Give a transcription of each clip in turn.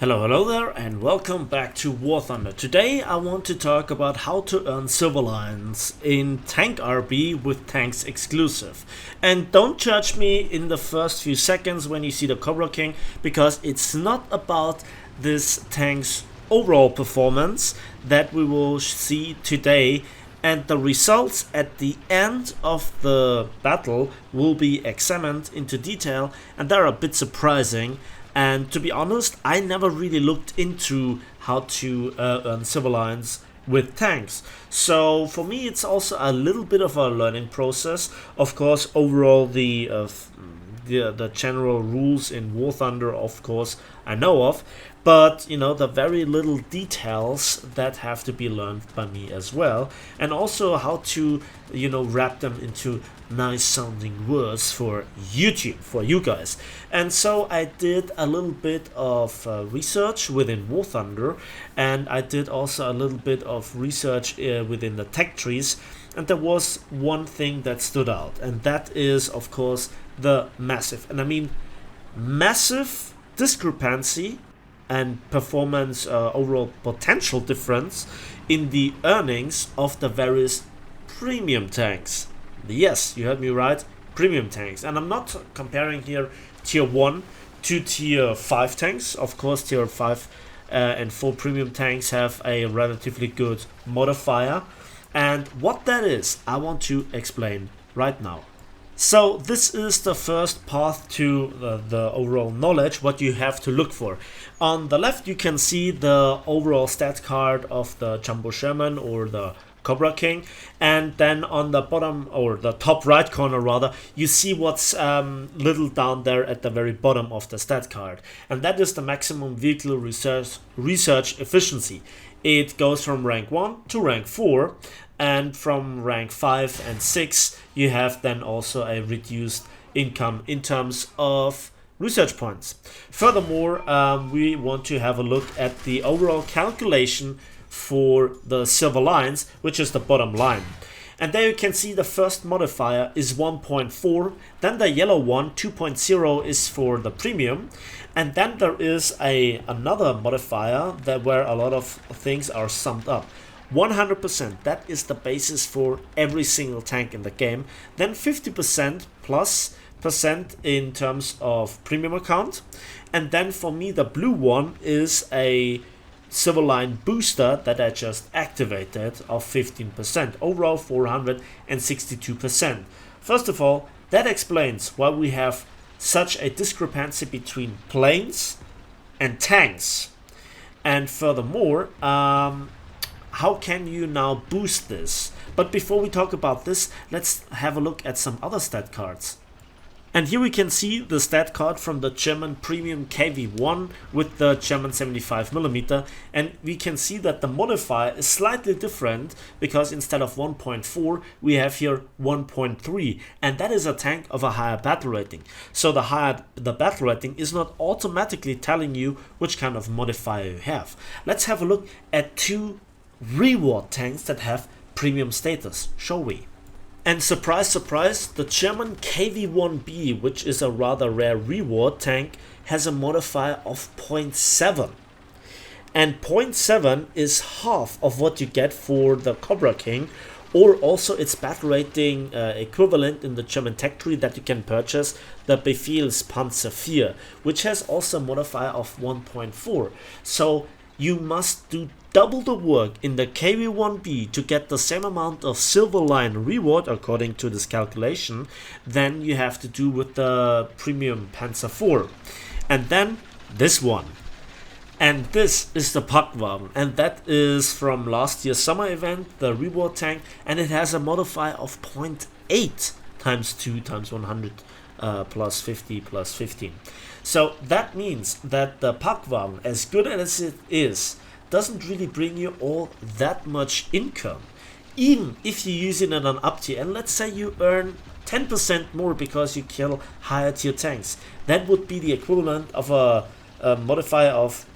Hello there, and welcome back to War Thunder. Today I want to talk about how to earn silver lines in Tank RB with Tanks Exclusive. And don't judge me in the first few seconds when you see the Cobra King, because it's not about this tank's overall performance that we will see today, and the results at the end of the battle will be examined into detail, and they're a bit surprising. And to be honest, I never really looked into how to earn silver lines with tanks. So for me, it's also a little bit of a learning process. Of course, overall the general rules in War Thunder, of course, I know of, but the very little details that have to be learned by me as well, and also how to wrap them into nice sounding words for YouTube, for you guys. And so I did a little bit of research within War Thunder, and I did also a little bit of research within the tech trees, and there was one thing that stood out, and that is of course the massive, and I mean massive discrepancy and performance overall potential difference in the earnings of the various premium tanks. Yes, you heard me right, premium tanks. And I'm not comparing here tier 1 to tier 5 tanks. Of course, tier 5 and 4 premium tanks have a relatively good modifier. And what that is, I want to explain right now. So this is the first path to the overall knowledge, what you have to look for. On the left you can see the overall stat card of the Jumbo Sherman or the Cobra King, and then on the bottom, or the top right corner rather, you see what's little down there at the very bottom of the stat card, and that is the maximum vehicle research efficiency. It goes from rank 1 to rank 4, and from rank 5 and 6 you have then also a reduced income in terms of research points. Furthermore, we want to have a look at the overall calculation for the silver lines, which is the bottom line. And there you can see the first modifier is 1.4, then the yellow one 2.0 is for the premium, and then there is another modifier that where a lot of things are summed up. 100%, that is the basis for every single tank in the game. Then 50% plus percent in terms of premium account, and then for me the blue one is a silver line booster that I just activated of 15%, overall 462%. First of all, that explains why we have such a discrepancy between planes and tanks. And furthermore, how can you now boost this? But before we talk about this, let's have a look at some other stat cards. And here we can see the stat card from the German Premium KV1 with the German 75mm, and we can see that the modifier is slightly different, because instead of 1.4 we have here 1.3, and that is a tank of a higher battle rating. So the higher the battle rating is not automatically telling you which kind of modifier you have. Let's have a look at two reward tanks that have premium status, shall we? And surprise, surprise, the German KV1B, which is a rather rare reward tank, has a modifier of 0.7. And 0.7 is half of what you get for the Cobra King, or also its battle rating equivalent in the German tech tree that you can purchase, the Befehlspanzer 4, which has also a modifier of 1.4. So you must do double the work in the KV1B to get the same amount of silver line reward according to this calculation than you have to do with the premium Panzer 4. And then this one. And this is the Packwagen, and that is from last year's summer event, the reward tank, and it has a modifier of 0.8 times 2 times 100 plus 50 plus 15. So that means that the Packwagen, as good as it is, doesn't really bring you all that much income. Even if you use it in an up tier, and let's say you earn 10% more because you kill higher tier tanks, that would be the equivalent of a modifier of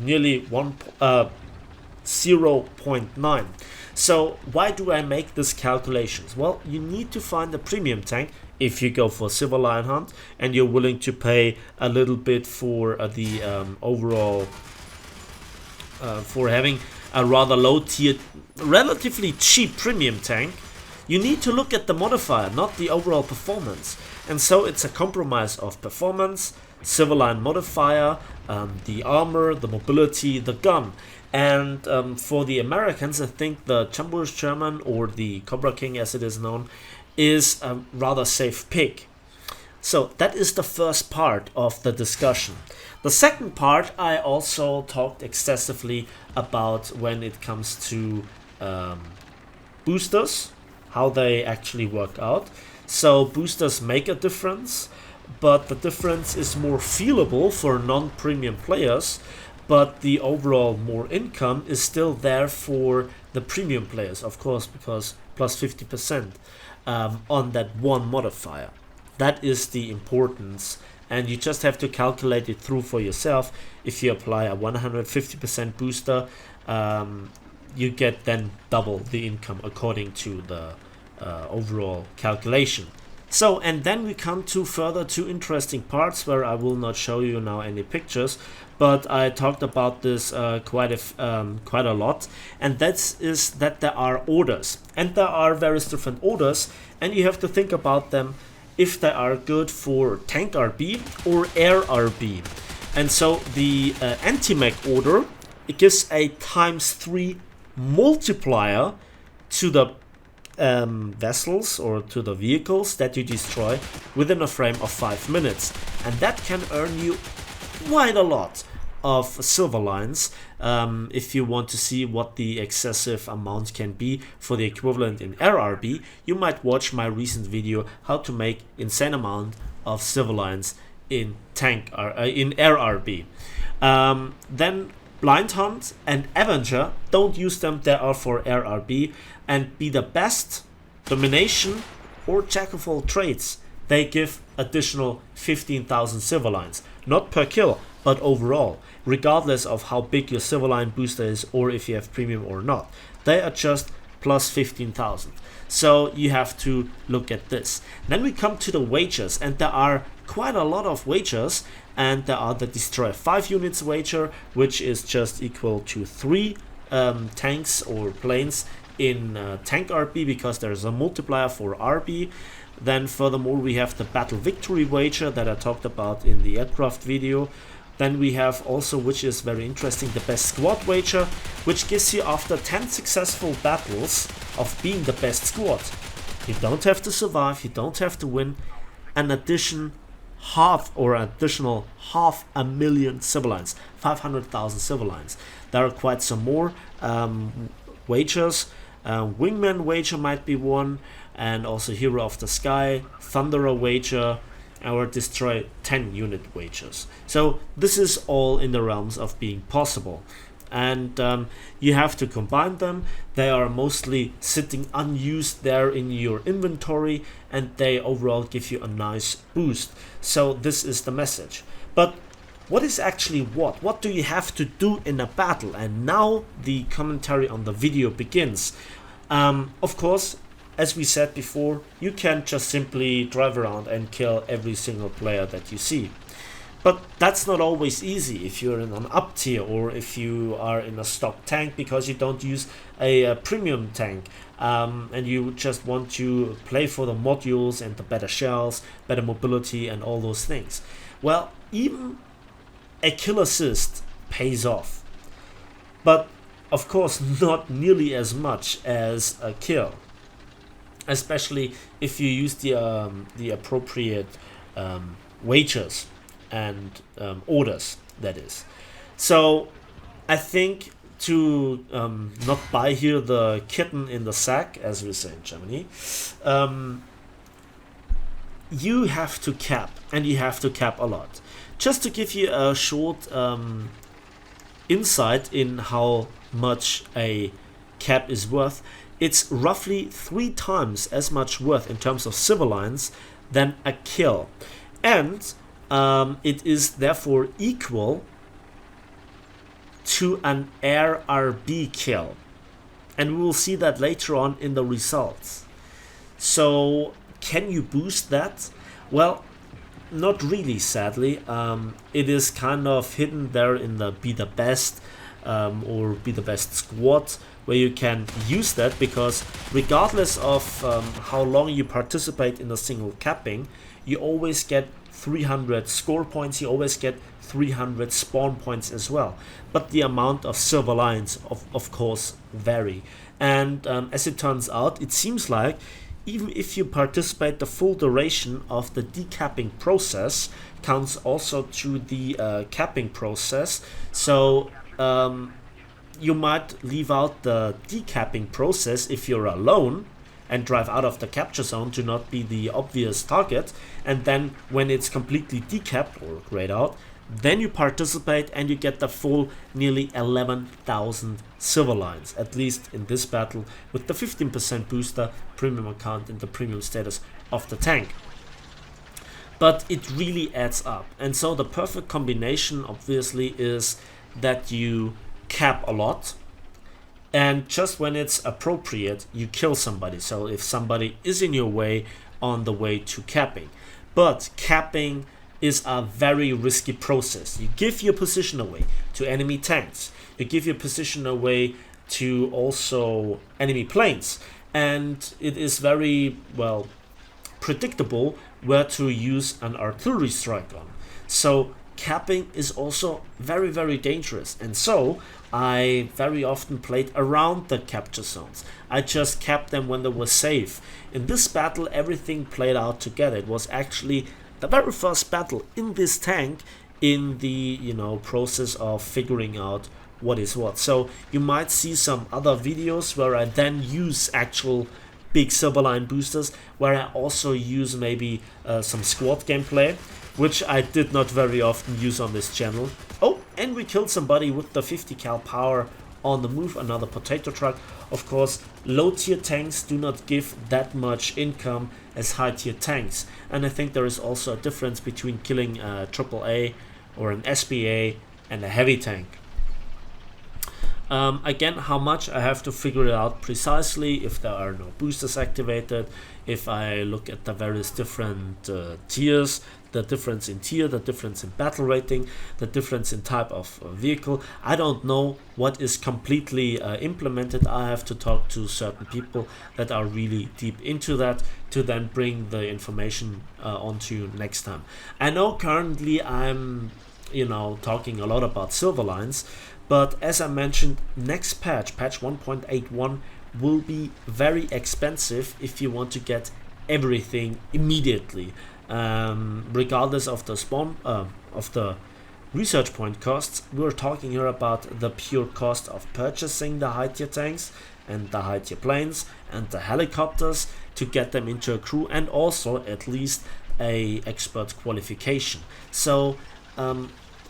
nearly 0.9. So why do I make this calculations? Well, you need to find a premium tank if you go for Silver Lion Hunt and you're willing to pay a little bit for the overall for having a rather low tiered, relatively cheap premium tank, you need to look at the modifier, not the overall performance. And so it's a compromise of performance, Silver Lion modifier, the armor, the mobility, the gun. And for the Americans, I think the Jumbo's German, or the Cobra King as it is known, is a rather safe pick. So that is the first part of the discussion. The second part I also talked excessively about when it comes to boosters, how they actually work out. So boosters make a difference, but the difference is more feelable for non-premium players, but the overall more income is still there for the premium players, of course, because plus 50% on that one modifier. That is the importance, and you just have to calculate it through for yourself. If you apply a 150% booster, you get then double the income according to the overall calculation. So, and then we come to further two interesting parts where I will not show you now any pictures, but I talked about this quite a lot, and that is that there are orders, and there are various different orders, and you have to think about them if they are good for tank RB or air RB. And so the anti-mech order, it gives a ×3 multiplier to the vessels or to the vehicles that you destroy within a frame of 5 minutes, and that can earn you quite a lot of silver lines. If you want to see what the excessive amount can be for the equivalent in air RB, you might watch my recent video how to make insane amount of silver lines in in air RB. Then Blind Hunt and Avenger, don't use them, they are for air RB, and Be the Best, Domination, or Jack of all trades. They give additional 15,000 silver lines, not per kill, but overall, regardless of how big your silver line booster is or if you have premium or not. They are just plus 15,000. So you have to look at this. Then we come to the wagers, and there are quite a lot of wagers, and there are the Destroy 5 units wager, which is just equal to 3 tanks or planes in tank RB, because there's a multiplier for RB. Then furthermore we have the Battle Victory wager that I talked about in the aircraft video. Then we have also, which is very interesting, the Best Squad wager, which gives you, after 10 successful battles of being the best squad, you don't have to survive, you don't have to win, an additional half a million silver lines, 500,000 silver lines. There are quite some more wagers. Wingman wager might be one, and also Hero of the Sky, Thunderer wager, or Destroy 10 unit wagers. So this is all in the realms of being possible, and you have to combine them. They are mostly sitting unused there in your inventory, and they overall give you a nice boost. So this is the message. But what is actually what? What do you have to do in a battle? And now the commentary on the video begins. Of course, as we said before, you can't just simply drive around and kill every single player that you see. But that's not always easy if you're in an up tier, or if you are in a stock tank because you don't use a premium tank, and you just want to play for the modules and the better shells, better mobility and all those things. Well, even a kill assist pays off, but of course not nearly as much as a kill, especially if you use the appropriate wagers and orders, that is. So I think to not buy here the kitten in the sack, as we say in Germany, you have to cap, and you have to cap a lot. Just to give you a short insight in how much a cap is worth, it's roughly 3 times as much worth in terms of silver lines than a kill, and it is therefore equal to an air RB kill, and we will see that later on in the results. So can you boost that? Well, not really, sadly. It is kind of hidden there in the be the best or be the best squad, where you can use that, because regardless of how long you participate in a single capping, you always get 300 score points, you always get 300 spawn points as well. But the amount of silver lions of course vary. And as it turns out, it seems like even if you participate the full duration of the decapping process, counts also to the capping process. So you might leave out the decapping process if you're alone and drive out of the capture zone to not be the obvious target, and then when it's completely decapped or grayed out, then you participate and you get the full nearly 11,000 silver lions, at least in this battle, with the 15% booster, premium account, and the premium status of the tank. But it really adds up, and so the perfect combination obviously is that you cap a lot, and just when it's appropriate you kill somebody. So if somebody is in your way on the way to capping. But capping is a very risky process. You give your position away to enemy tanks, you give your position away to also enemy planes, and it is very well predictable where to use an artillery strike on. So capping is also very, very dangerous, and so I very often played around the capture zones. I just capped them when they were safe. In this battle everything played out together. It was actually the very first battle in this tank in the process of figuring out what is what. So you might see some other videos where I then use actual big silverline boosters, where I also use maybe some squad gameplay, which I did not very often use on this channel. Oh, and we killed somebody with the 50 cal power on the move, another potato truck. Of course, low tier tanks do not give that much income as high tier tanks, and I think there is also a difference between killing a AAA or an SBA and a heavy tank. Again, how much I have to figure it out precisely, if there are no boosters activated, if I look at the various different tiers, the difference in tier, the difference in battle rating, the difference in type of vehicle. I don't know what is completely implemented. I have to talk to certain people that are really deep into that to then bring the information onto you next time. I know currently I'm talking a lot about silver lines, but as I mentioned, next patch 1.81, will be very expensive if you want to get everything immediately, regardless of the spawn of the research point costs. We're talking here about the pure cost of purchasing the high tier tanks and the high tier planes and the helicopters to get them into a crew, and also at least a expert qualification. So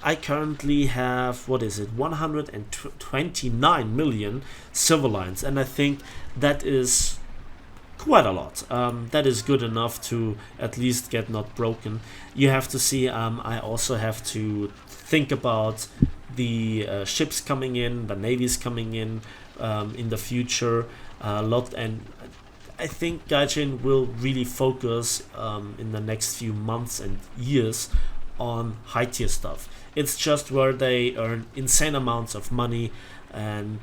I currently have, 129 million silver lines, and I think that is quite a lot. That is good enough to at least get not broken. You have to see, I also have to think about the ships coming in, the navies coming in the future a lot, and I think Gaijin will really focus in the next few months and years on high tier stuff. It's just where they earn insane amounts of money, and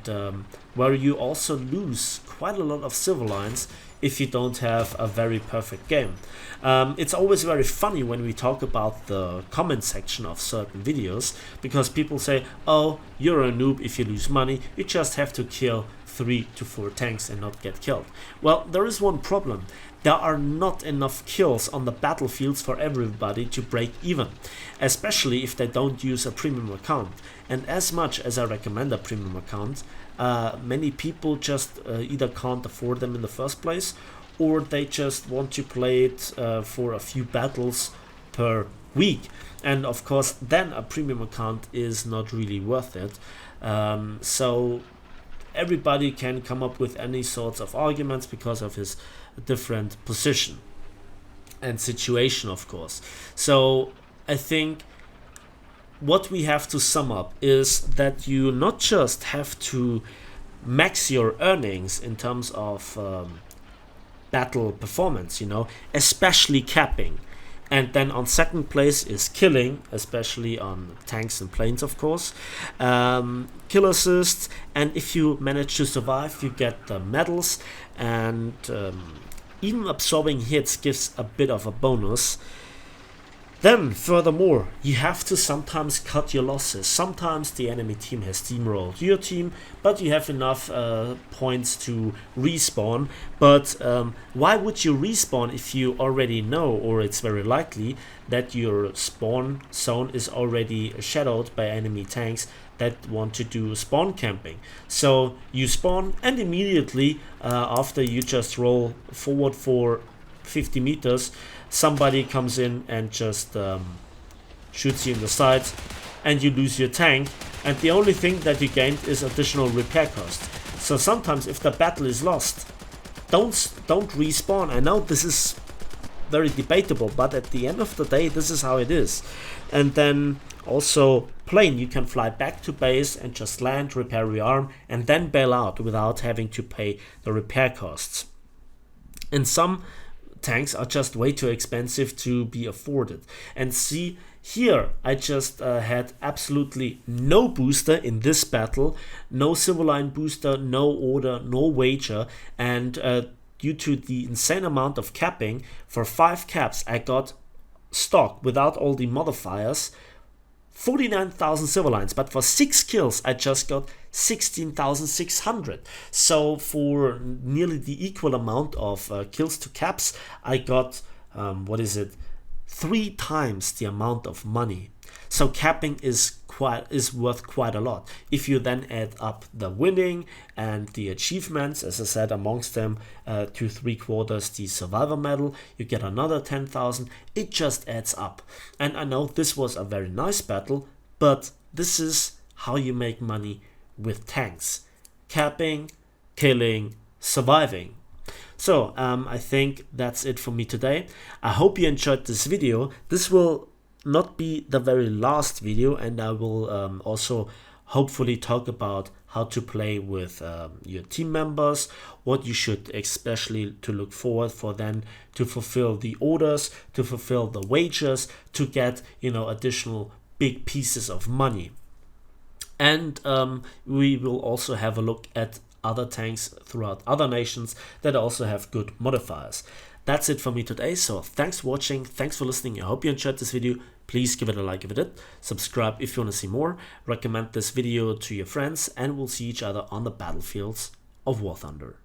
where you also lose quite a lot of silver lines if you don't have a very perfect game. It's always very funny when we talk about the comment section of certain videos, because people say, oh, you're a noob if you lose money, you just have to kill 3 to 4 tanks and not get killed. Well, there is one problem. There are not enough kills on the battlefields for everybody to break even, especially if they don't use a premium account. And as much as I recommend a premium account, many people just either can't afford them in the first place, or they just want to play it for a few battles per week. And of course then a premium account is not really worth it. So everybody can come up with any sorts of arguments because of his different position and situation, of course. So I think what we have to sum up is that you not just have to max your earnings in terms of battle performance, you know, especially capping. And then on second place is killing, especially on tanks and planes, of course. Kill assists, and if you manage to survive, you get the medals, and even absorbing hits gives a bit of a bonus. Then, furthermore, you have to sometimes cut your losses. Sometimes the enemy team has steamrolled your team, but you have enough points to respawn. But why would you respawn if you already know, or it's very likely, that your spawn zone is already shadowed by enemy tanks that want to do spawn camping? So you spawn, and immediately after you just roll forward for 50 meters, somebody comes in and just shoots you in the sides, and you lose your tank, and the only thing that you gained is additional repair cost. So sometimes if the battle is lost, don't respawn. I know this is very debatable, but at the end of the day, this is how it is. And then also plane, you can fly back to base and just land, repair your arm, and then bail out without having to pay the repair costs. And some tanks are just way too expensive to be afforded. And see, here I just had absolutely no booster in this battle, no civil line booster, no order, no wager, and due to the insane amount of capping, for 5 caps I got stock without all the modifiers 49,000 civil lines, but for 6 kills I just got 16,600. So for nearly the equal amount of kills to caps, I got 3 times the amount of money. So capping is worth quite a lot. If you then add up the winning and the achievements, as I said, amongst them 2 3/4 the survivor medal, you get another 10,000. It just adds up. And I know this was a very nice battle, but this is how you make money with tanks: capping, killing, surviving. So I think that's it for me today. I hope you enjoyed this video. This will not be the very last video, and I will also hopefully talk about how to play with your team members, what you should especially to look forward for then to fulfill the orders, to fulfill the wagers, to get, you know, additional big pieces of money. And we will also have a look at other tanks throughout other nations that also have good modifiers. That's it for me today, so thanks for watching, thanks for listening. I hope you enjoyed this video. Please give it a like if you did, subscribe if you want to see more, recommend this video to your friends, and we'll see each other on the battlefields of War Thunder.